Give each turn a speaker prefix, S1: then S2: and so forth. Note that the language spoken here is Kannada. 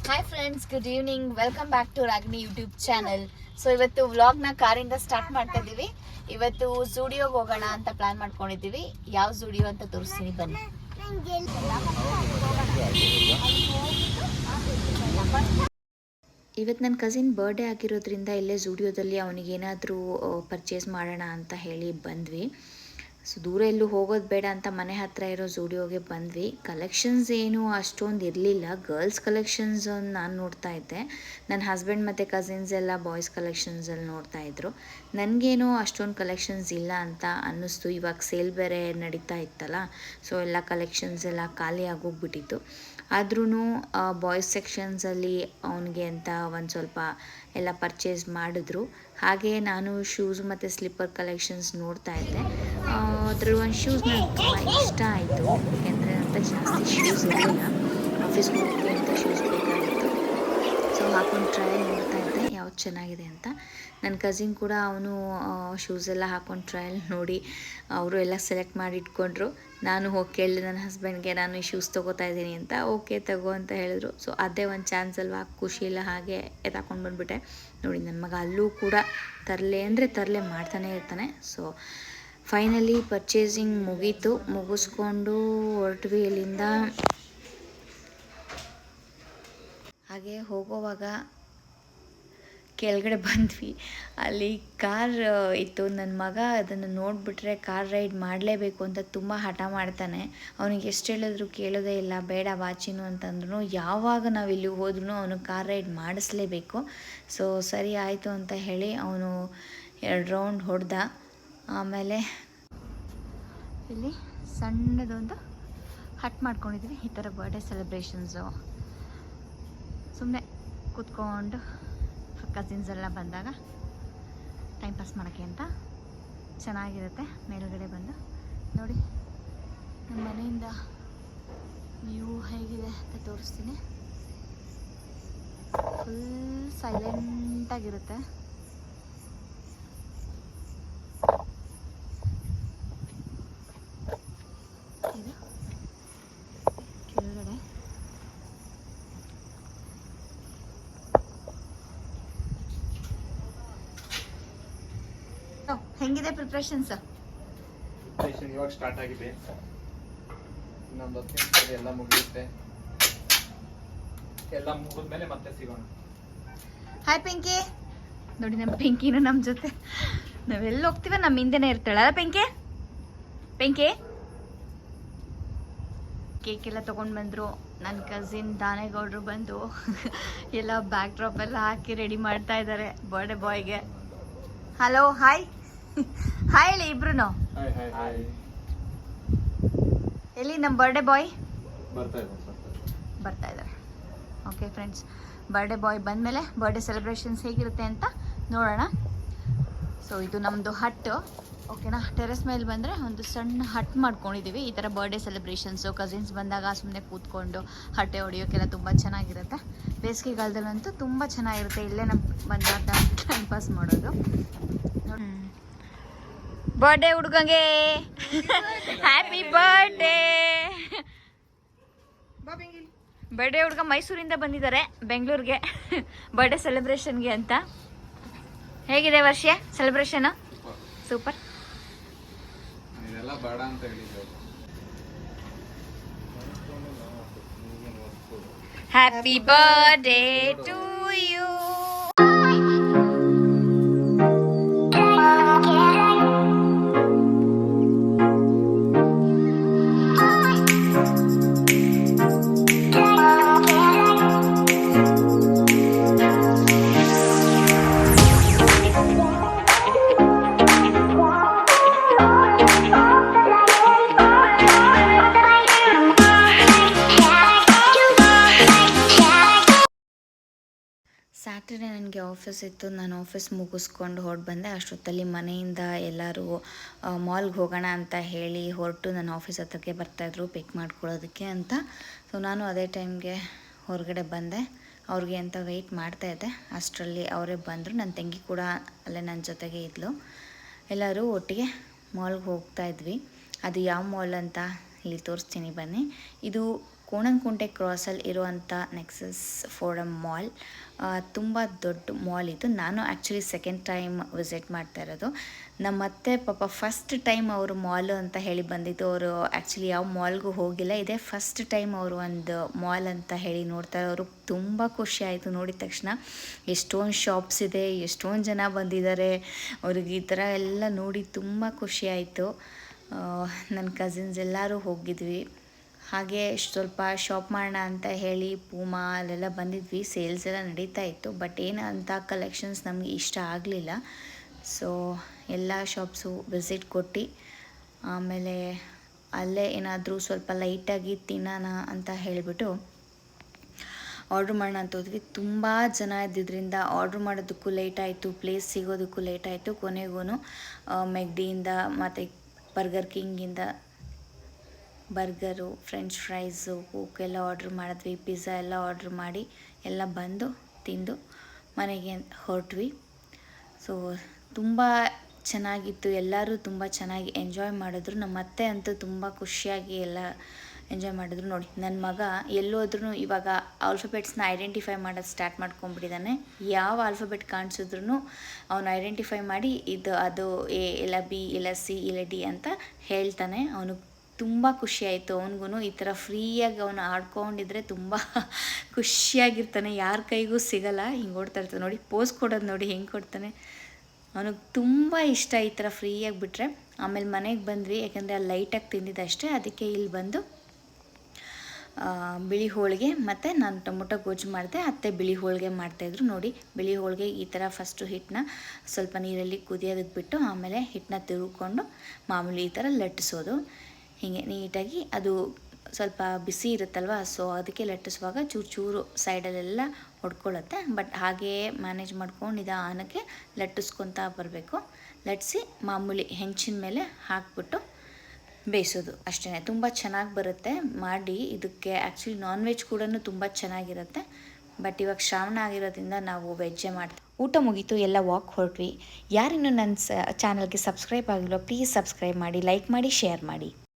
S1: Hi friends, good evening. Welcome back to Ragini YouTube channel. So ಇವತ್ತು ವ್ಲಾಗ್ನ ಕಾರಿಂದ ಸ್ಟಾರ್ಟ್ ಮಾಡ್ತಾ ಇದ್ದೀವಿ. ಇವತ್ತು ಝೂಡಿಯೋಗೆ ಹೋಗೋಣ ಅಂತ ಪ್ಲಾನ್ ಮಾಡ್ಕೊಂಡಿದ್ದೀವಿ. ಯಾವ ಝೂಡಿಯೋ ಅಂತ ತೋರಿಸ್ತೀನಿ ಬನ್ನಿ. ಇವತ್ತು ನನ್ನ ಕಸಿನ್ ಬರ್ಡೇ ಆಗಿರೋದ್ರಿಂದ ಇಲ್ಲೇ ಝೂಡಿಯೋದಲ್ಲಿ ಅವನಿಗೇನಾದರೂ ಪರ್ಚೇಸ್ ಮಾಡೋಣ ಅಂತ ಹೇಳಿ ಬಂದ್ವಿ. ಸೊ ದೂರ ಎಲ್ಲೂ ಹೋಗೋದು ಬೇಡ ಅಂತ ಮನೆ ಹತ್ತಿರ ಇರೋ ಝೂಡಿಯೋಗೆ ಬಂದ್ವಿ. ಕಲೆಕ್ಷನ್ಸ್ ಏನು ಅಷ್ಟೊಂದು ಇರಲಿಲ್ಲ. ಗರ್ಲ್ಸ್ ಕಲೆಕ್ಷನ್ಸ್ ನಾನು ನೋಡ್ತಾ ಇದ್ದೆ. ನನ್ನ ಹಸ್ಬೆಂಡ್ ಮತ್ತು ಕಸಿನ್ಸ್ ಎಲ್ಲ ಬಾಯ್ಸ್ ಕಲೆಕ್ಷನ್ಸಲ್ಲಿ ನೋಡ್ತಾ ಇದ್ದರು. ನನಗೇನು ಅಷ್ಟೊಂದು ಕಲೆಕ್ಷನ್ಸ್ ಇಲ್ಲ ಅಂತ ಅನ್ನಿಸ್ತು. ಇವಾಗ ಸೇಲ್ ಬೇರೆ ನಡೀತಾ ಇತ್ತಲ್ಲ, ಸೊ ಎಲ್ಲ ಕಲೆಕ್ಷನ್ಸ್ ಎಲ್ಲ ಖಾಲಿ ಆಗೋಗ್ಬಿಟ್ಟಿತ್ತು. ಆದ್ರೂ ಬಾಯ್ಸ್ ಸೆಕ್ಷನ್ಸಲ್ಲಿ ಅವನಿಗೆ ಅಂತ ಒಂದು ಸ್ವಲ್ಪ ಎಲ್ಲ ಪರ್ಚೇಸ್ ಮಾಡಿದ್ರು. ಹಾಗೆ ನಾನು ಶೂಸ್ ಮತ್ತು ಸ್ಲಿಪ್ಪರ್ ಕಲೆಕ್ಷನ್ಸ್ ನೋಡ್ತಾ ಇದ್ದೆ. ಅದರಲ್ಲಿ ಒಂದು ಶೂಸ್ ನನಗೆ ತುಂಬ ಇಷ್ಟ ಆಯಿತು. ಯಾಕೆಂದರೆ ಅಂತ ಜಾಸ್ತಿ ಶೂಸ್ ಇರಲಿಲ್ಲ, ಆಫೀಸ್ಗೆ ಹೋಗೋಕ್ಕೆ ಅಂತ ಶೂಸ್ ಬೇಕಾಗಿತ್ತು. ಸೊ ಹಾಕೊಂಡು ಟ್ರಯಲ್ ನೋಡ್ತಾ ಇದ್ದೆ ಯಾವ್ದು ಚೆನ್ನಾಗಿದೆ ಅಂತ. ನನ್ನ ಕಸಿನ್ ಕೂಡ ಅವನು ಶೂಸ್ ಎಲ್ಲ ಹಾಕೊಂಡು ಟ್ರಯಲ್ ನೋಡಿ ಅವರು ಎಲ್ಲ ಸೆಲೆಕ್ಟ್ ಮಾಡಿ ಇಟ್ಕೊಂಡ್ರು. ನಾನು ಹೋಗಿ ಕೇಳಿದೆ ನನ್ನ ಹಸ್ಬೆಂಡ್ಗೆ, ನಾನು ಈ ಶೂಸ್ ತೊಗೋತಾ ಇದ್ದೀನಿ ಅಂತ. ಓಕೆ ತಗೋ ಅಂತ ಹೇಳಿದ್ರು. ಸೊ ಅದೇ ಒಂದು ಚಾನ್ಸ್ ಅಲ್ವಾ, ಖುಷಿ ಇಲ್ಲ, ಹಾಗೆ ಎತ್ತಾಕೊಂಡು ಬಂದುಬಿಟ್ಟೆ. ನೋಡಿ ನನ್ನ ಮಗ ಅಲ್ಲೂ ಕೂಡ ತರಲೆ ಅಂದರೆ ತರಲೆ ಮಾಡ್ತಾನೆ ಇರ್ತಾನೆ. ಸೊ ಫೈನಲಿ ಪರ್ಚೇಸಿಂಗ್ ಮುಗಿಸ್ಕೊಂಡು ಹೊರಟ್ವಿ ಇಲ್ಲಿಂದ. ಹಾಗೆ ಹೋಗೋವಾಗ ಕೆಳಗಡೆ ಬಂದ್ವಿ. ಅಲ್ಲಿ ಕಾರ್ ಇತ್ತು. ನನ್ನ ಮಗ ಅದನ್ನು ನೋಡಿಬಿಟ್ರೆ ಕಾರ್ ರೈಡ್ ಮಾಡಲೇಬೇಕು ಅಂತ ತುಂಬ ಹಠ ಮಾಡ್ತಾನೆ. ಅವನಿಗೆ ಎಷ್ಟು ಹೇಳಿದ್ರು ಕೇಳೋದೇ ಇಲ್ಲ. ಬೇಡ ವಾಚಿನು ಅಂತಂದ್ರು ಯಾವಾಗ ನಾವು ಇಲ್ಲಿಗೆ ಹೋದ್ರೂ ಅವನು ಕಾರ್ ರೈಡ್ ಮಾಡಿಸ್ಲೇಬೇಕು. ಸೊ ಸರಿ ಆಯಿತು ಅಂತ ಹೇಳಿ ಅವನು 2 ರೌಂಡ್ ಹೊಡೆದ. ಆಮೇಲೆ ಇಲ್ಲಿ ಸಣ್ಣದೊಂದು ಹಟ್ ಮಾಡ್ಕೊಂಡಿದ್ವಿ. ಈ ಥರ ಬರ್ಡೇ ಸೆಲೆಬ್ರೇಷನ್ಸು ಸುಮ್ಮನೆ ಕೂತ್ಕೊಂಡು ಕಸಿನ್ಸ್ ಎಲ್ಲ ಬಂದಾಗ ಟೈಮ್ ಪಾಸ್ ಮಾಡೋಕ್ಕೆ ಅಂತ ಚೆನ್ನಾಗಿರುತ್ತೆ. ಮೇಲ್ಗಡೆ ಬಂದು ನೋಡಿ ನಮ್ಮ ಮನೆಯಿಂದ ವ್ಯೂ ಹೇಗಿದೆ ಅಂತ ತೋರಿಸ್ತೀನಿ. ಫುಲ್ ಸೈಲೆಂಟಾಗಿರುತ್ತೆ. ಇದು ಕೆಳಗಡೆ ಹೆಂಗಿದೆ ಪ್ರಿಪ್ರೇಷನ್ಸ್?
S2: ಇವಾಗ ಸ್ಟಾರ್ಟ್ ಆಗಿದೆ. ಇನ್ನೊಂದು 10 ನಿಮಿಷದಲ್ಲಿ ಎಲ್ಲ ಮುಗಿಯುತ್ತೆ. ಎಲ್ಲ ಮುಗಿದ್ಮೇಲೆ ಮತ್ತೆ ಸಿಗೋಣ.
S1: ಹಾಯ್ ಪಿಂಕಿ. ನೋಡಿ ನಮ್ಮ ಪಿಂಕಿನೂ ನಮ್ಮ ಜೊತೆ, ನಾವೆಲ್ಲ ಹೋಗ್ತೀವ ನಮ್ಮ ಹಿಂದೆನೇ ಇರ್ತಾಳಲ್ಲ ಪಿಂಕಿ. ಪಿಂಕಿ ಕೇಕ್ ಎಲ್ಲ ತೊಗೊಂಡು ಬಂದರು. ನನ್ನ ಕಸಿನ್ ದಾನೇಗೌಡರು ಬಂದು ಎಲ್ಲ ಬ್ಯಾಕ್ ಡ್ರಾಪ್ ಎಲ್ಲ ಹಾಕಿ ರೆಡಿ ಮಾಡ್ತಾ ಇದ್ದಾರೆ ಬರ್ಡೇ ಬಾಯ್ಗೆ. ಹಲೋ, ಹಾಯ್ ಹಾಯ್ ಹೇಳಿ ಇಬ್ರು. ಎಲ್ಲಿ ನಮ್ಮ ಬರ್ಡೇ ಬಾಯ್? ಬರ್ತಾ ಇದ್ದಾರೆ. ಓಕೆ ಫ್ರೆಂಡ್ಸ್, ಬರ್ಡೇ ಬಾಯ್ ಬಂದಮೇಲೆ ಬರ್ಡೇ ಸೆಲೆಬ್ರೇಷನ್ಸ್ ಹೇಗಿರುತ್ತೆ ಅಂತ ನೋಡೋಣ. ಸೊ ಇದು ನಮ್ಮದು ಹಟ್ಟು, ಓಕೆನಾ. ಟೆರೆಸ್ ಮೇಲೆ ಬಂದರೆ ಒಂದು ಸಣ್ಣ ಹಟ್ ಮಾಡ್ಕೊಂಡಿದ್ದೀವಿ. ಈ ಥರ ಬರ್ಡೇ ಸೆಲೆಬ್ರೇಷನ್ಸು ಕಸಿನ್ಸ್ ಬಂದಾಗ ಸುಮ್ಮನೆ ಕೂತ್ಕೊಂಡು ಹಟ್ಟೆ ಹೊಡಿಯೋಕ್ಕೆಲ್ಲ ತುಂಬ ಚೆನ್ನಾಗಿರುತ್ತೆ. ಬೇಸಿಗೆಗಾಲದಲ್ಲಂತೂ ತುಂಬ ಚೆನ್ನಾಗಿರುತ್ತೆ. ಇಲ್ಲೇ ನಮ್ಮ ಬಂದಾಗ ಟೈಮ್ ಪಾಸ್ ಮಾಡೋದು. ಬರ್ಡೇ ಹುಡುಗಂಗೆ ಹ್ಯಾಪಿ ಬರ್ಡೇ. ಬರ್ಡೇ ಹುಡುಗ ಮೈಸೂರಿಂದ ಬಂದಿದ್ದಾರೆ ಬೆಂಗಳೂರಿಗೆ ಬರ್ಡೇ ಸೆಲೆಬ್ರೇಷನ್ಗೆ ಅಂತ. ಹೇಗಿದೆ ವರ್ಷ celebration? Super. Happy birthday to you. Saturday ನನಗೆ ಆಫೀಸ್ ಇತ್ತು. ನಾನು ಆಫೀಸ್ ಮುಗಿಸ್ಕೊಂಡು ಹೊರಟು ಬಂದೆ. ಅಷ್ಟೊತ್ತಲ್ಲಿ ಮನೆಯಿಂದ ಎಲ್ಲರೂ ಮಾಲ್ಗೆ ಹೋಗೋಣ ಅಂತ ಹೇಳಿ ಹೊರಟು ನನ್ನ ಆಫೀಸ್ ಹತ್ರಕ್ಕೆ ಬರ್ತಾಯಿದ್ರು ಪಿಕ್ ಮಾಡ್ಕೊಳ್ಳೋದಕ್ಕೆ ಅಂತ. ಸೊ ನಾನು ಅದೇ ಟೈಮ್ಗೆ ಹೊರಗಡೆ ಬಂದೆ. ಅವ್ರಿಗೆ ಅಂತ ವೆಯ್ಟ್ ಮಾಡ್ತಾಯಿದ್ದೆ. ಅಷ್ಟರಲ್ಲಿ ಅವರೇ ಬಂದರು. ನನ್ನ ತಂಗಿ ಕೂಡ ಅಲ್ಲೇ ನನ್ನ ಜೊತೆಗೆ ಇದ್ಲು. ಎಲ್ಲರೂ ಒಟ್ಟಿಗೆ ಮಾಲ್ಗೆ ಹೋಗ್ತಾಯಿದ್ವಿ. ಅದು ಯಾವ ಮಾಲ್ ಅಂತ ಇಲ್ಲಿ ತೋರಿಸ್ತೀನಿ ಬನ್ನಿ. ಇದು ಕೋಣನಕುಂಟೆ ಕ್ರಾಸಲ್ಲಿ ಇರುವಂಥ ನೆಕ್ಸಸ್ ಫೋರಮ್ ಮಾಲ್. ತುಂಬ ದೊಡ್ಡ ಮಾಲ್ ಇದು. ನಾನು ಆ್ಯಕ್ಚುಲಿ ಸೆಕೆಂಡ್ ಟೈಮ್ ವಿಸಿಟ್ ಮಾಡ್ತಾ ಇರೋದು. ನಮ್ಮ ಅತ್ತೆ ಪಾಪ ಫಸ್ಟ್ ಟೈಮ್ ಅವರು ಮಾಲು ಅಂತ ಹೇಳಿ ಬಂದಿದ್ದು. ಅವರು ಆ್ಯಕ್ಚುಲಿ ಯಾವ ಮಾಲ್ಗೂ ಹೋಗಿಲ್ಲ, ಇದೇ ಫಸ್ಟ್ ಟೈಮ್ ಅವರು ಒಂದು ಮಾಲ್ ಅಂತ ಹೇಳಿ ನೋಡ್ತಾರೆ. ಅವರು ತುಂಬ ಖುಷಿ ಆಯಿತು ನೋಡಿದ ತಕ್ಷಣ. ಎಷ್ಟೊಂದು ಶಾಪ್ಸ್ ಇದೆ, ಎಷ್ಟೊಂದು ಜನ ಬಂದಿದ್ದಾರೆ, ಅವ್ರಿಗೆ ಈ ಥರ ಎಲ್ಲ ನೋಡಿ ತುಂಬ ಖುಷಿ ಆಯಿತು. ನನ್ನ ಕಸಿನ್ಸ್ ಎಲ್ಲರೂ ಹೋಗಿದ್ವಿ. ಹಾಗೆ ಸ್ವಲ್ಪ ಶಾಪ್ ಮಾಡೋಣ ಅಂತ ಹೇಳಿ ಪೂಮಾ ಅಲ್ಲೆಲ್ಲ ಬಂದಿದ್ವಿ. ಸೇಲ್ಸ್ ಎಲ್ಲ ನಡೀತಾ ಇತ್ತು, ಬಟ್ ಏನು ಅಂತ ಕಲೆಕ್ಷನ್ಸ್ ನಮಗೆ ಇಷ್ಟ ಆಗಲಿಲ್ಲ. ಸೊ ಎಲ್ಲ ಶಾಪ್ಸು ವಿಸಿಟ್ ಕೊಟ್ಟು ಆಮೇಲೆ ಅಲ್ಲೇ ಏನಾದರೂ ಸ್ವಲ್ಪ ಲೈಟಾಗಿ ತಿನ್ನೋಣ ಅಂತ ಹೇಳಿಬಿಟ್ಟು ಆರ್ಡ್ರ್ ಮಾಡೋಣ ಅಂತ ಹೋದ್ವಿ. ತುಂಬ ಜನ ಇದ್ದಿದ್ದರಿಂದ ಆರ್ಡ್ರ್ ಮಾಡೋದಕ್ಕೂ ಲೇಟ್ ಆಯಿತು, ಪ್ಲೇಸ್ ಸಿಗೋದಕ್ಕೂ ಲೇಟ್ ಆಯಿತು. ಕೊನೆಗೂ ಮೆಗ್ಡಿಯಿಂದ ಮತ್ತು ಬರ್ಗರ್ ಕಿಂಗಿಂದ ಬರ್ಗರು, ಫ್ರೆಂಚ್ ಫ್ರೈಸು, ಕೋಕೆಲ್ಲ ಆರ್ಡ್ರ್ ಮಾಡಿದ್ವಿ. ಪಿಜ್ಜಾ ಎಲ್ಲ ಆರ್ಡ್ರ್ ಮಾಡಿ ಎಲ್ಲ ಬಂದು ತಿಂದು ಮನೆಗೆ ಹೊರಟ್ವಿ. ಸೊ ತುಂಬ ಚೆನ್ನಾಗಿತ್ತು, ಎಲ್ಲರೂ ತುಂಬ ಚೆನ್ನಾಗಿ ಎಂಜಾಯ್ ಮಾಡಿದ್ರು. ನಮ್ಮ ಅತ್ತೆ ಅಂತೂ ತುಂಬ ಖುಷಿಯಾಗಿ ಎಲ್ಲ ಎಂಜಾಯ್ ಮಾಡಿದ್ರು. ನೋಡಿ ನನ್ನ ಮಗ ಎಲ್ಲೋದ್ರೂ ಇವಾಗ ಆಲ್ಫಾಬೆಟ್ಸ್ನ ಐಡೆಂಟಿಫೈ ಮಾಡೋದು ಸ್ಟಾರ್ಟ್ ಮಾಡ್ಕೊಂಡ್ಬಿಟ್ಟಿದ್ದಾನೆ. ಯಾವ ಆಲ್ಫಾಬೆಟ್ ಕಾಣಿಸಿದ್ರು ಅವನು ಐಡೆಂಟಿಫೈ ಮಾಡಿ ಇದು ಅದು ಎ ಇಲ್ಲ ಬಿ ಇಲ್ಲ ಸಿ ಇಲ್ಲ ಡಿ ಅಂತ ಹೇಳ್ತಾನೆ. ಅವನು ತುಂಬ ಖುಷಿಯಾಯಿತು. ಅವನಿಗೂ ಈ ಥರ ಫ್ರೀಯಾಗಿ ಅವನು ಆಡ್ಕೊಂಡಿದ್ರೆ ತುಂಬ ಖುಷಿಯಾಗಿರ್ತಾನೆ. ಯಾರ ಕೈಗೂ ಸಿಗಲ್ಲ, ಹಿಂಗೆ ಓಡ್ತಾ ಇರ್ತಾನೆ. ನೋಡಿ ಪೋಸ್ ಕೊಡೋದು ನೋಡಿ ಹೆಂಗೆ ಕೊಡ್ತಾನೆ. ಅವನಿಗೆ ತುಂಬ ಇಷ್ಟ ಈ ಥರ ಫ್ರೀಯಾಗಿ ಬಿಟ್ಟರೆ. ಆಮೇಲೆ ಮನೆಗೆ ಬಂದ್ವಿ, ಯಾಕೆಂದರೆ ಅಲ್ಲಿ ಲೈಟಾಗಿ ತಿಂದಿದ್ದಷ್ಟೇ. ಅದಕ್ಕೆ ಇಲ್ಲಿ ಬಂದು ಬಿಳಿ ಹೋಳಿಗೆ ಮತ್ತು ನಾನು ಟೊಮೊಟೊ ಗೊಜ್ಜು ಮಾಡಿದೆ. ಅತ್ತೆ ಬಿಳಿ ಹೋಳಿಗೆ ಮಾಡ್ತಾಯಿದ್ರು. ನೋಡಿ ಬಿಳಿ ಹೋಳಿಗೆ ಈ ಥರ ಫಸ್ಟು ಹಿಟ್ಟನ್ನ ಸ್ವಲ್ಪ ನೀರಲ್ಲಿ ಕುದಿಯೋದಕ್ಕೆ ಬಿಟ್ಟು ಆಮೇಲೆ ಹಿಟ್ಟನ್ನ ತಿರುಗಿಕೊಂಡು ಮಾಮೂಲಿ ಈ ಥರ ಲಟ್ಟಿಸೋದು. ಹೀಗೆ ನೀಟಾಗಿ ಅದು ಸ್ವಲ್ಪ ಬಿಸಿ ಇರುತ್ತಲ್ವ, ಸೊ ಅದಕ್ಕೆ ಲಟ್ಟಿಸುವಾಗ ಚೂರು ಚೂರು ಸೈಡಲ್ಲೆಲ್ಲ ಹೊಡ್ಕೊಳ್ಳುತ್ತೆ. ಬಟ್ ಹಾಗೆಯೇ ಮ್ಯಾನೇಜ್ ಮಾಡ್ಕೊಂಡು ನಿಧಾನಕ್ಕೆ ಲಟ್ಟಿಸ್ಕೊತಾ ಬರಬೇಕು. ಲಟ್ಟಿಸಿ ಮಾಮೂಲಿ ಹೆಂಚಿನ ಮೇಲೆ ಹಾಕ್ಬಿಟ್ಟು ಬೇಯಿಸೋದು ಅಷ್ಟೇ. ತುಂಬ ಚೆನ್ನಾಗಿ ಬರುತ್ತೆ ಮಾಡಿ. ಇದಕ್ಕೆ ಆ್ಯಕ್ಚುಲಿ ನಾನ್ ವೆಜ್ ಕೂಡ ತುಂಬ ಚೆನ್ನಾಗಿರುತ್ತೆ. ಬಟ್ ಇವಾಗ ಶ್ರಾವಣ ಆಗಿರೋದ್ರಿಂದ ನಾವು ವೆಜ್ಜೇ ಮಾಡ್ತೀವಿ. ಊಟ ಮುಗೀತು, ಎಲ್ಲ ವಾಕ್ ಹೊರಟ್ವಿ. ಯಾರಿನ್ನೂ ನನ್ನ ಚಾನಲ್ಗೆ ಸಬ್ಸ್ಕ್ರೈಬ್ ಆಗಿಲ್ಲ ಪ್ಲೀಸ್ ಸಬ್ಸ್ಕ್ರೈಬ್ ಮಾಡಿ, ಲೈಕ್ ಮಾಡಿ, ಶೇರ್ ಮಾಡಿ.